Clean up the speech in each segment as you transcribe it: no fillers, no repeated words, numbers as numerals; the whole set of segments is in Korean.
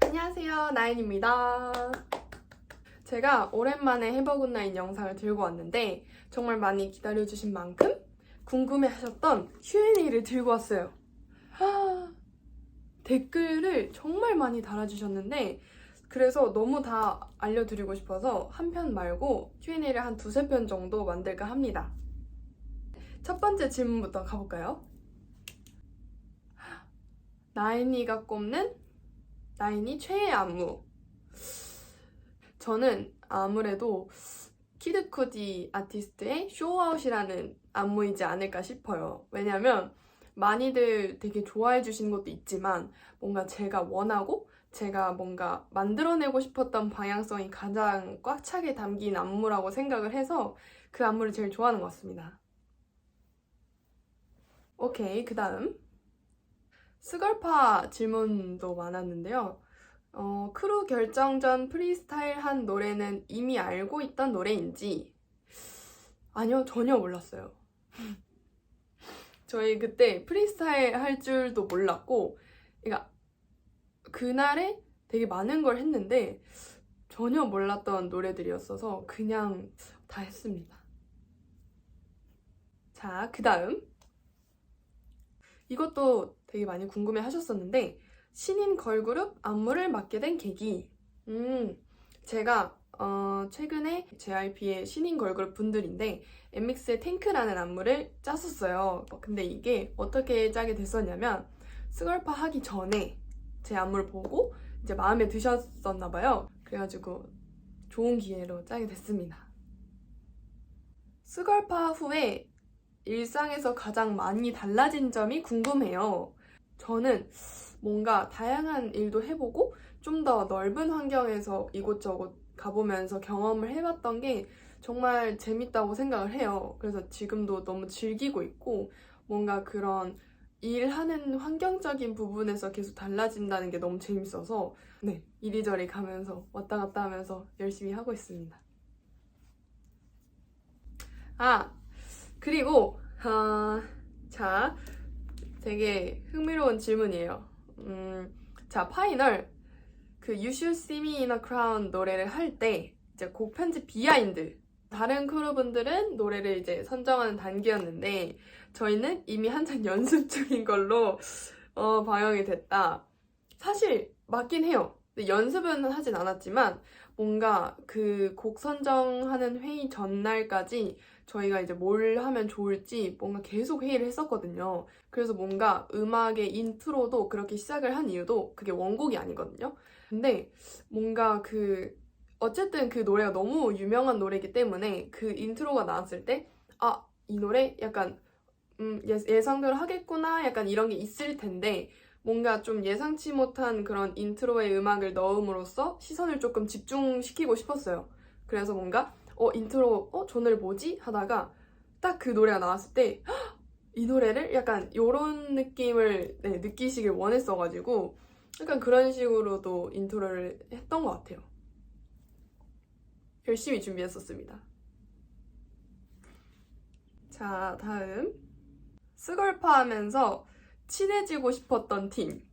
안녕하세요, 나인입니다. 제가 오랜만에 해버굿나인 영상을 들고 왔는데 정말 많이 기다려주신 만큼 궁금해하셨던 Q&A를 들고 왔어요. 댓글을 정말 많이 달아주셨는데 그래서 너무 다 알려드리고 싶어서 한 편 말고 Q&A를 한 두세 편 정도 만들까 합니다. 첫 번째 질문부터 가볼까요? 나인이가 꼽는 나인이 최애 안무. 저는 아무래도 키드 쿠디 아티스트의 쇼아웃이라는 안무이지 않을까 싶어요. 왜냐면 많이들 되게 좋아해 주시는 것도 있지만 뭔가 제가 원하고 제가 뭔가 만들어내고 싶었던 방향성이 가장 꽉 차게 담긴 안무라고 생각을 해서 그 안무를 제일 좋아하는 것 같습니다. 오케이, 그 다음 스걸파 질문도 많았는데요. 크루 결정 전 프리스타일 한 노래는 이미 알고 있던 노래인지? 아니요, 전혀 몰랐어요. 저희 그때 프리스타일 할 줄도 몰랐고, 그러니까 그날에 되게 많은 걸 했는데 전혀 몰랐던 노래들이었어서 그냥 다 했습니다. 자, 그 다음. 이것도 되게 많이 궁금해 하셨었는데, 신인 걸그룹 안무를 맡게 된 계기. 제가 최근에 JYP의 신인 걸그룹 분들인데 엠믹스의 탱크라는 안무를 짰었어요. 근데 이게 어떻게 짜게 됐었냐면 스걸파 하기 전에 제 안무를 보고 이제 마음에 드셨었나 봐요. 그래가지고 좋은 기회로 짜게 됐습니다. 스걸파 후에 일상에서 가장 많이 달라진 점이 궁금해요. 저는 뭔가 다양한 일도 해보고 좀 더 넓은 환경에서 이곳저곳 가보면서 경험을 해봤던 게 정말 재밌다고 생각을 해요. 그래서 지금도 너무 즐기고 있고 뭔가 그런 일하는 환경적인 부분에서 계속 달라진다는 게 너무 재밌어서 네, 이리저리 가면서 왔다 갔다 하면서 열심히 하고 있습니다. 그리고 자, 되게 흥미로운 질문이에요. 자, 파이널 그 You Should See Me in a Crown 노래를 할 때 이제 곡 편집 비하인드 다른 크루분들은 노래를 이제 선정하는 단계였는데 저희는 이미 한창 연습 중인 걸로 방영이 됐다. 사실 맞긴 해요. 근데 연습은 하진 않았지만 뭔가 그 곡 선정하는 회의 전날까지 저희가 이제 뭘 하면 좋을지 뭔가 계속 회의를 했었거든요. 그래서 뭔가 음악의 인트로도 그렇게 시작을 한 이유도 그게 원곡이 아니거든요. 근데 뭔가 어쨌든 그 노래가 너무 유명한 노래이기 때문에 그 인트로가 나왔을 때 이 노래 약간 예상대로 하겠구나 약간 이런 게 있을 텐데 뭔가 좀 예상치 못한 그런 인트로의 음악을 넣음으로써 시선을 조금 집중시키고 싶었어요. 그래서 뭔가 인트로 저 노래 뭐지? 하다가 딱 그 노래가 나왔을 때 이 노래를 약간 요런 느낌을 느끼시길 원했어가지고 약간 그런 식으로도 인트로를 했던 것 같아요. 열심히 준비했었습니다. 자, 다음 스걸파 하면서 친해지고 싶었던 팀.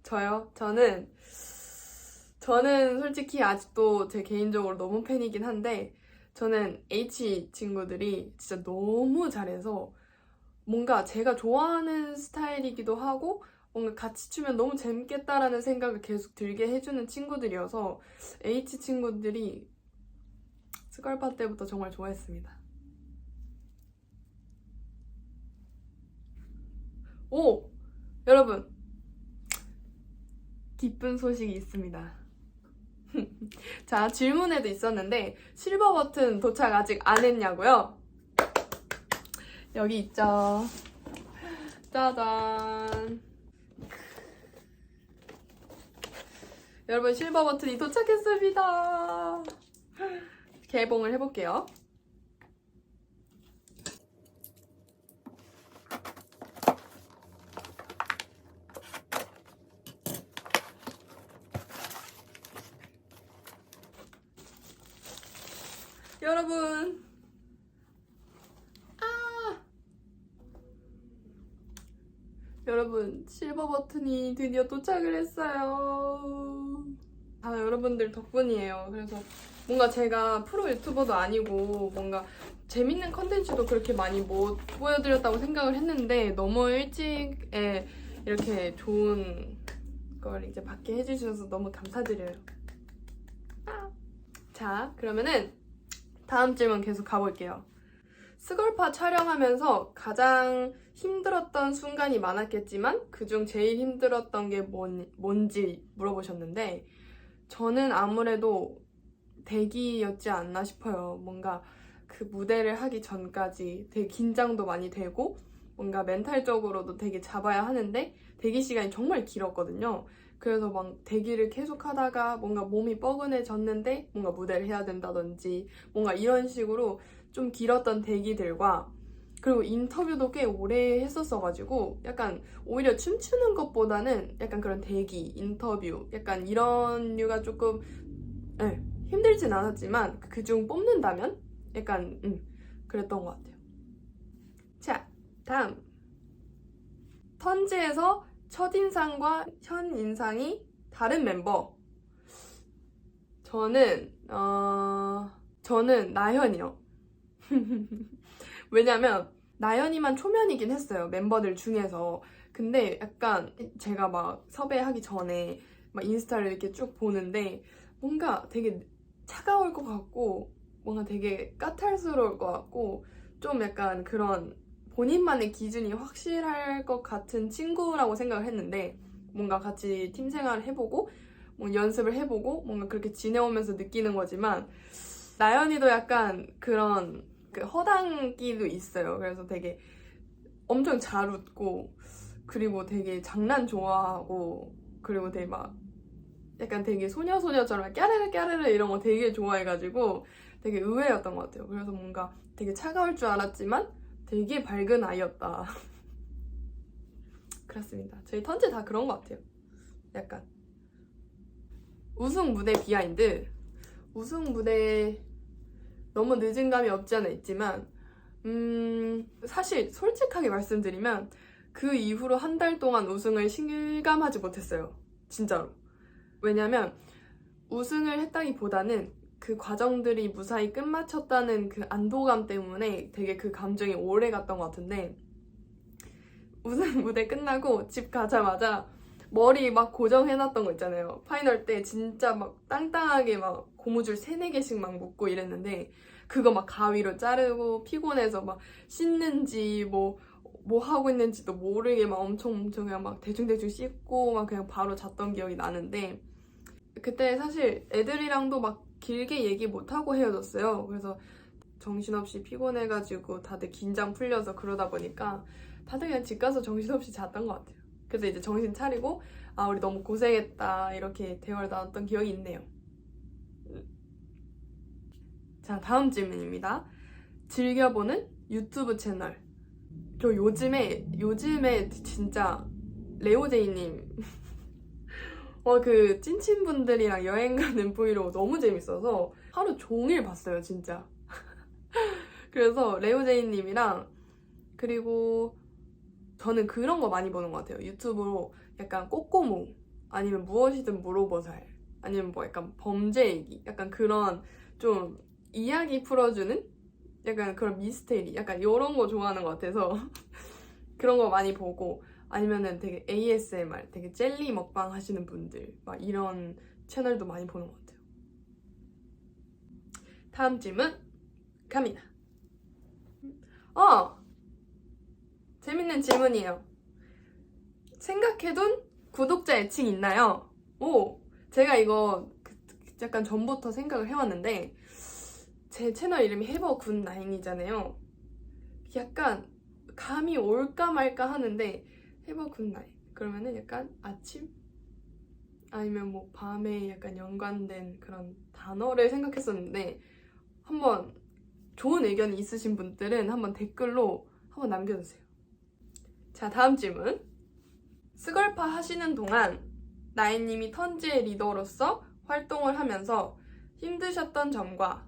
저요? 저는 솔직히 아직도 제 개인적으로 너무 팬이긴 한데 저는 H 친구들이 진짜 너무 잘해서 뭔가 제가 좋아하는 스타일이기도 하고 뭔가 같이 추면 너무 재밌겠다라는 생각을 계속 들게 해주는 친구들이어서 H 친구들이 스걸파 때부터 정말 좋아했습니다. 오! 여러분! 기쁜 소식이 있습니다. 자, 질문에도 있었는데 실버 버튼 도착 아직 안 했냐고요? 여기 있죠. 짜잔. 여러분 실버 버튼이 도착했습니다. 개봉을 해볼게요. 여러분 여러분 실버 버튼이 드디어 도착을 했어요. 여러분들 덕분이에요. 그래서 뭔가 제가 프로 유튜버도 아니고 뭔가 재밌는 컨텐츠도 그렇게 많이 못 보여드렸다고 생각을 했는데 너무 일찍에 이렇게 좋은 걸 이제 받게 해주셔서 너무 감사드려요. 자, 그러면은 다음 질문 계속 가볼게요. 스걸파 촬영하면서 가장 힘들었던 순간이 많았겠지만 그중 제일 힘들었던 게 뭔지 물어보셨는데 저는 아무래도 대기였지 않나 싶어요. 뭔가 그 무대를 하기 전까지 되게 긴장도 많이 되고 뭔가 멘탈적으로도 되게 잡아야 하는데 대기 시간이 정말 길었거든요. 그래서 막 대기를 계속 하다가 뭔가 몸이 뻐근해졌는데 뭔가 무대를 해야 된다든지 뭔가 이런 식으로 좀 길었던 대기들과 그리고 인터뷰도 꽤 오래 했었어가지고 약간 오히려 춤추는 것보다는 약간 그런 대기, 인터뷰 약간 이런 류가 조금 힘들진 않았지만 그중 뽑는다면 약간 그랬던 것 같아요. 자, 다음 턴즈에서 첫인상과 현인상이 다른 멤버. 저는 나현이요. 왜냐면 나연이만 초면이긴 했어요. 멤버들 중에서. 근데 약간 제가 막 섭외하기 전에 막 인스타를 이렇게 쭉 보는데 뭔가 되게 차가울 것 같고 뭔가 되게 까탈스러울 것 같고 좀 약간 그런 본인만의 기준이 확실할 것 같은 친구라고 생각을 했는데 뭔가 같이 팀 생활을 해보고 뭐 연습을 해보고 뭔가 그렇게 지내오면서 느끼는 거지만 나연이도 약간 그런 그 허당기도 있어요. 그래서 되게 엄청 잘 웃고 그리고 되게 장난 좋아하고 그리고 되게 막 약간 되게 소녀처럼 까르르 까르르 이런 거 되게 좋아해가지고 되게 의외였던 것 같아요. 그래서 뭔가 되게 차가울 줄 알았지만 되게 밝은 아이였다. 그렇습니다. 저희 턴제 다 그런 것 같아요. 약간 우승 무대 비하인드. 우승 무대 너무 늦은 감이 없지 않아 있지만 사실 솔직하게 말씀드리면 그 이후로 한 달 동안 우승을 실감하지 못했어요. 진짜로. 왜냐면 우승을 했다기보다는 그 과정들이 무사히 끝마쳤다는 그 안도감 때문에 되게 그 감정이 오래 갔던 것 같은데 우승 무대 끝나고 집 가자마자 머리 막 고정해놨던 거 있잖아요. 파이널 때 진짜 막 땅땅하게 막 고무줄 3-4개씩 막 묶고 이랬는데 그거 막 가위로 자르고 피곤해서 막 씻는지 뭐 하고 있는지도 모르게 막 엄청 그냥 막 대충 씻고 막 그냥 바로 잤던 기억이 나는데 그때 사실 애들이랑도 막 길게 얘기 못하고 헤어졌어요. 그래서 정신없이 피곤해가지고 다들 긴장 풀려서 그러다 보니까 다들 그냥 집 가서 정신없이 잤던 것 같아요. 그래서 이제 정신 차리고 아 우리 너무 고생했다 이렇게 대화를 나눴던 기억이 있네요. 자, 다음 질문입니다. 즐겨보는 유튜브 채널. 저 요즘에 진짜 레오제이님 그 찐친분들이랑 여행 가는 브이로그 너무 재밌어서 하루 종일 봤어요, 진짜. 그래서 레오제이님이랑 그리고 저는 그런 거 많이 보는 것 같아요. 유튜브로 약간 꼬꼬무 아니면 무엇이든 물어보살 아니면 뭐 약간 범죄 얘기 약간 그런 좀 이야기 풀어주는 약간 그런 미스테리 약간 이런 거 좋아하는 것 같아서 그런 거 많이 보고 아니면은 되게 ASMR 되게 젤리 먹방 하시는 분들 막 이런 채널도 많이 보는 것 같아요. 다음 질문 갑니다. 재밌는 질문이에요. 생각해둔 구독자 애칭 있나요? 제가 이거 약간 전부터 생각을 해왔는데 제 채널 이름이 해버굿나인이잖아요. 약간 감이 올까 말까 하는데 해버굿나인 그러면은 약간 아침? 아니면 뭐 밤에 약간 연관된 그런 단어를 생각했었는데 한번 좋은 의견이 있으신 분들은 한번 댓글로 한번 남겨주세요. 자, 다음 질문. 스걸파 하시는 동안 나인님이 턴즈의 리더로서 활동을 하면서 힘드셨던 점과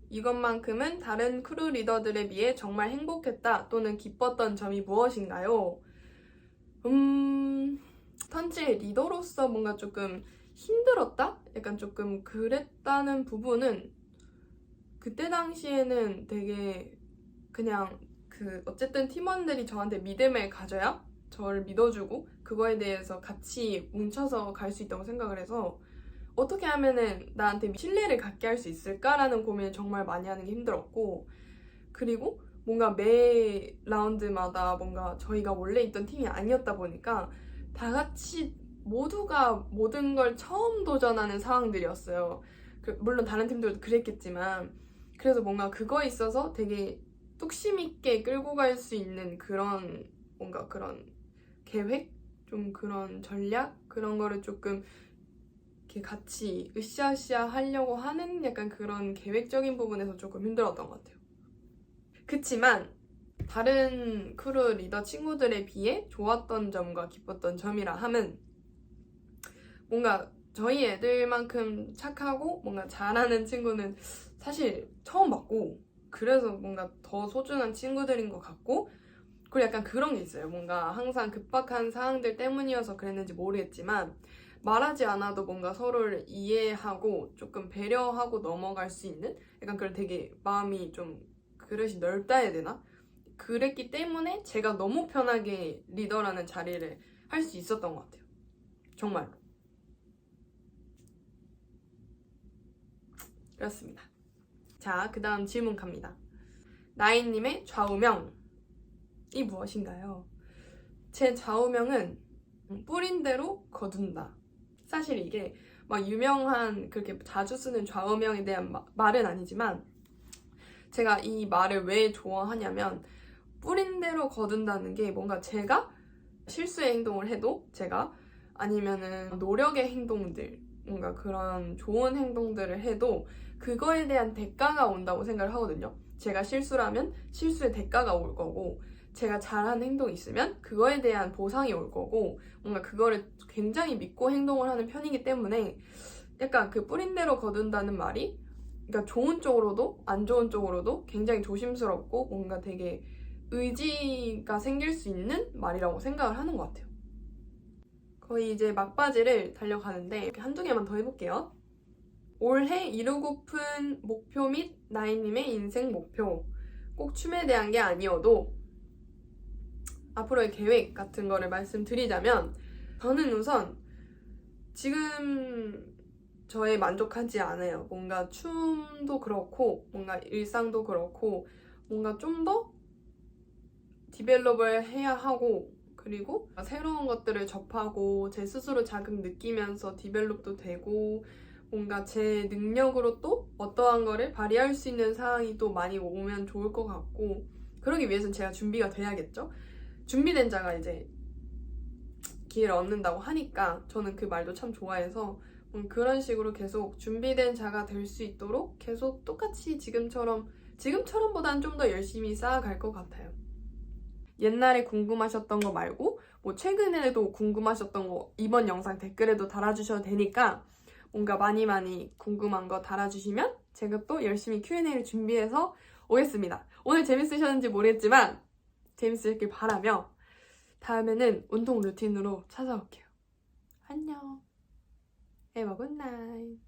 이것만큼은 다른 크루 리더들에 비해 정말 행복했다 또는 기뻤던 점이 무엇인가요? 턴즈의 리더로서 뭔가 조금 힘들었다? 약간 조금 그랬다는 부분은 그때 당시에는 되게 그냥 어쨌든 팀원들이 저한테 믿음을 가져야 저를 믿어주고 그거에 대해서 같이 뭉쳐서 갈 수 있다고 생각을 해서 어떻게 하면은 나한테 신뢰를 갖게 할 수 있을까라는 고민을 정말 많이 하는 게 힘들었고, 그리고 뭔가 매 라운드마다 뭔가 저희가 원래 있던 팀이 아니었다 보니까 다 같이 모두가 모든 걸 처음 도전하는 상황들이었어요. 물론 다른 팀들도 그랬겠지만, 그래서 뭔가 그거에 있어서 되게 뚝심 있게 끌고 갈 수 있는 그런 뭔가 그런 계획? 좀 그런 전략? 그런 거를 조금 이렇게 같이 으쌰으쌰 하려고 하는 약간 그런 계획적인 부분에서 조금 힘들었던 것 같아요. 그치만 다른 크루 리더 친구들에 비해 좋았던 점과 기뻤던 점이라 함은 뭔가 저희 애들만큼 착하고 뭔가 잘하는 친구는 사실 처음 봤고, 그래서 뭔가 더 소중한 친구들인 것 같고, 그리고 약간 그런 게 있어요. 뭔가 항상 급박한 상황들 때문이어서 그랬는지 모르겠지만 말하지 않아도 뭔가 서로를 이해하고 조금 배려하고 넘어갈 수 있는 약간 그런 되게 마음이 좀 그릇이 넓다 해야 되나? 그랬기 때문에 제가 너무 편하게 리더라는 자리를 할 수 있었던 것 같아요. 정말로. 그렇습니다. 자, 그 다음 질문 갑니다. 나인님의 좌우명이 무엇인가요? 제 좌우명은 뿌린 대로 거둔다. 사실 이게 막 유명한 그렇게 자주 쓰는 좌우명에 대한 말은 아니지만 제가 이 말을 왜 좋아하냐면 뿌린 대로 거둔다는 게 뭔가 제가 실수의 행동을 해도 제가 아니면은 노력의 행동들 뭔가 그런 좋은 행동들을 해도 그거에 대한 대가가 온다고 생각을 하거든요. 제가 실수라면 실수의 대가가 올 거고 제가 잘한 행동이 있으면 그거에 대한 보상이 올 거고 뭔가 그거를 굉장히 믿고 행동을 하는 편이기 때문에 약간 그 뿌린 대로 거둔다는 말이 그러니까 좋은 쪽으로도 안 좋은 쪽으로도 굉장히 조심스럽고 뭔가 되게 의지가 생길 수 있는 말이라고 생각을 하는 것 같아요. 거의 이제 막바지를 달려가는데 이렇게 한두 개만 더 해볼게요. 올해 이루고픈 목표 및 나인님의 인생 목표. 꼭 춤에 대한 게 아니어도 앞으로의 계획 같은 거를 말씀드리자면 저는 우선 지금 저에 만족하지 않아요. 뭔가 춤도 그렇고 뭔가 일상도 그렇고 뭔가 좀 더 디벨롭을 해야 하고 그리고 새로운 것들을 접하고 제 스스로 자극 느끼면서 디벨롭도 되고 뭔가 제 능력으로 또 어떠한 거를 발휘할 수 있는 상황이 또 많이 오면 좋을 것 같고 그러기 위해서는 제가 준비가 돼야겠죠? 준비된 자가 이제 기회를 얻는다고 하니까 저는 그 말도 참 좋아해서 그런 식으로 계속 준비된 자가 될 수 있도록 계속 똑같이 지금처럼보다는 좀 더 열심히 쌓아갈 것 같아요. 옛날에 궁금하셨던 거 말고 뭐 최근에도 궁금하셨던 거 이번 영상 댓글에도 달아주셔도 되니까 뭔가 많이 궁금한 거 달아주시면 제가 또 열심히 Q&A를 준비해서 오겠습니다. 오늘 재밌으셨는지 모르겠지만 재밌으셨길 바라며 다음에는 운동 루틴으로 찾아올게요. 안녕. Have a good night.